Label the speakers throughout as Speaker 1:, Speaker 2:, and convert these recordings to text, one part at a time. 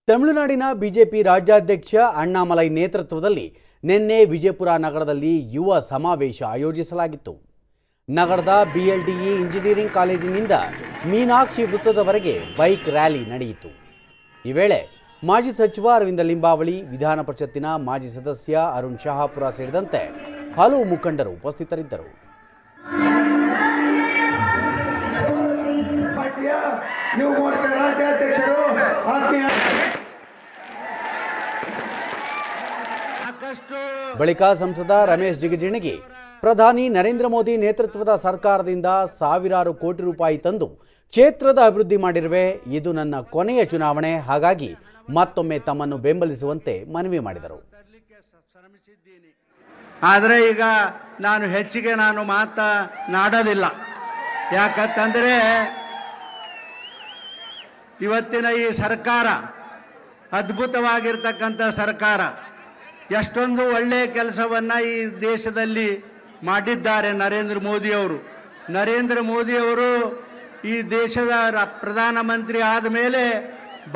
Speaker 1: ತಮಿಳುನಾಡಿನ ಬಿಜೆಪಿ ರಾಜ್ಯಾಧ್ಯಕ್ಷ ಅಣ್ಣಾಮಲೈ ನೇತೃತ್ವದಲ್ಲಿ ನಿನ್ನೆ ವಿಜಯಪುರ ನಗರದಲ್ಲಿ ಯುವ ಸಮಾವೇಶ ಆಯೋಜಿಸಲಾಗಿತ್ತು. ನಗರದ ಬಿಎಲ್ಡಿಇ ಇಂಜಿನಿಯರಿಂಗ್ ಕಾಲೇಜಿನಿಂದ ಮೀನಾಕ್ಷಿ ವೃತ್ತದವರೆಗೆ ಬೈಕ್ ರ್ಯಾಲಿ ನಡೆಯಿತು. ಈ ವೇಳೆ ಮಾಜಿ ಸಚಿವ ಅರವಿಂದ ಲಿಂಬಾವಳಿ, ವಿಧಾನ ಪರಿಷತ್ತಿನ ಮಾಜಿ ಸದಸ್ಯ ಅರುಣ್ ಶಹಾಪುರ ಸೇರಿದಂತೆ ಹಲವು ಮುಖಂಡರು ಉಪಸ್ಥಿತರಿದ್ದರು. ಬಳಿಕ ಸಂಸದ ರಮೇಶ್ ಜಿಗಜಿಣಗಿ ಪ್ರಧಾನಿ ನರೇಂದ್ರ ಮೋದಿ ನೇತೃತ್ವದ ಸರ್ಕಾರದಿಂದ ಸಾವಿರಾರು ಕೋಟಿ ರೂಪಾಯಿ ತಂದು ಕ್ಷೇತ್ರದ ಅಭಿವೃದ್ಧಿ ಮಾಡಿರುವೆ. ಇದು ನನ್ನ ಕೊನೆಯ ಚುನಾವಣೆ, ಹಾಗಾಗಿ ಮತ್ತೊಮ್ಮೆ ತಮ್ಮನ್ನು ಬೆಂಬಲಿಸುವಂತೆ ಮನವಿ ಮಾಡಿದರು.
Speaker 2: ಆದರೆ ಈಗ ನಾನು ಹೆಚ್ಚಿಗೆ ಮಾತನಾಡೋದಿಲ್ಲ. ಯಾಕಂತಂದರೆ ಇವತ್ತಿನ ಈ ಸರ್ಕಾರ ಅದ್ಭುತವಾಗಿರ್ತಕ್ಕಂಥ ಸರ್ಕಾರ, ಎಷ್ಟೊಂದು ಒಳ್ಳೆಯ ಕೆಲಸವನ್ನು ಈ ದೇಶದಲ್ಲಿ ಮಾಡಿದ್ದಾರೆ ನರೇಂದ್ರ ಮೋದಿಯವರು. ಈ ದೇಶದ ಪ್ರಧಾನಮಂತ್ರಿ ಆದ ಮೇಲೆ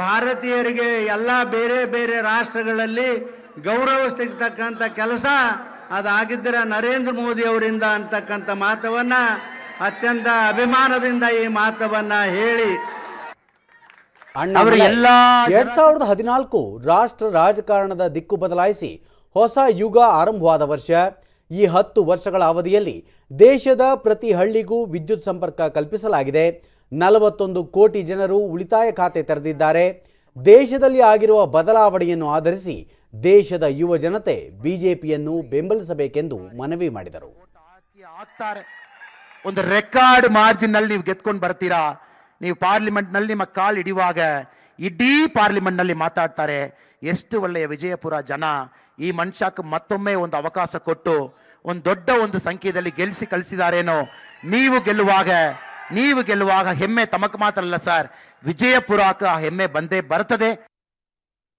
Speaker 2: ಭಾರತೀಯರಿಗೆ ಎಲ್ಲ ಬೇರೆ ಬೇರೆ ರಾಷ್ಟ್ರಗಳಲ್ಲಿ ಗೌರವ ಸಿಗ್ತಕ್ಕಂಥ ಕೆಲಸ ಅದಾಗಿದ್ದರೆ ನರೇಂದ್ರ ಮೋದಿಯವರಿಂದ ಅಂತಕ್ಕಂಥ ಮಾತವನ್ನು ಅತ್ಯಂತ ಅಭಿಮಾನದಿಂದ ಈ ಮಾತವನ್ನು ಹೇಳಿ
Speaker 1: 2014 ರಾಷ್ಟ್ರ ರಾಜಕಾರಣದ ದಿಕ್ಕು ಬದಲಾಯಿಸಿ ಹೊಸ ಯುಗ ಆರಂಭವಾದ ವರ್ಷ. ಈ 10 ವರ್ಷಗಳ ಅವಧಿಯಲ್ಲಿ ದೇಶದ ಪ್ರತಿ ಹಳ್ಳಿಗೂ ವಿದ್ಯುತ್ ಸಂಪರ್ಕ ಕಲ್ಪಿಸಲಾಗಿದೆ. 41 ಕೋಟಿ ಜನರು ಉಳಿತಾಯ ಖಾತೆ ತೆರೆದಿದ್ದಾರೆ. ದೇಶದಲ್ಲಿ ಆಗಿರುವ ಬದಲಾವಣೆಯನ್ನು ಆಧರಿಸಿ ದೇಶದ ಯುವ ಜನತೆ ಬಿಜೆಪಿಯನ್ನು ಬೆಂಬಲಿಸಬೇಕೆಂದು ಮನವಿ ಮಾಡಿದರು.
Speaker 3: ಒಂದು ರೆಕಾರ್ಡ್ ಮಾರ್ಜಿನ್ ನಲ್ಲಿ ನೀವು ಗೆದ್ಕೊಂಡು ಬರ್ತೀರಾ. ನೀವು ಪಾರ್ಲಿಮೆಂಟ್ ನಲ್ಲಿ ನಿಮ್ಮ ಕಾಲ್ ಹಿಡಿಯುವಾಗ ಇಡೀ ಪಾರ್ಲಿಮೆಂಟ್ ನಲ್ಲಿ ಮಾತಾಡ್ತಾರೆ. ಎಷ್ಟು ಒಳ್ಳೆಯ ವಿಜಯಪುರ ಜನ ಈ ಮನುಷ್ಯಕ್ಕೆ ಮತ್ತೊಮ್ಮೆ ಒಂದು ಅವಕಾಶ ಕೊಟ್ಟು ಒಂದು ದೊಡ್ಡ ಒಂದು ಸಂಖ್ಯೆಯಲ್ಲಿ ಗೆಲ್ಲಿಸಿ ಕಳಿಸಿದಾರೇನೋ. ನೀವು ಗೆಲ್ಲುವಾಗ ಹೆಮ್ಮೆ ತಮಕ್ ಮಾತ್ರ ಅಲ್ಲ ಸರ್, ವಿಜಯಪುರಕ್ಕೆ ಆ ಹೆಮ್ಮೆ ಬಂದೇ ಬರ್ತದೆ.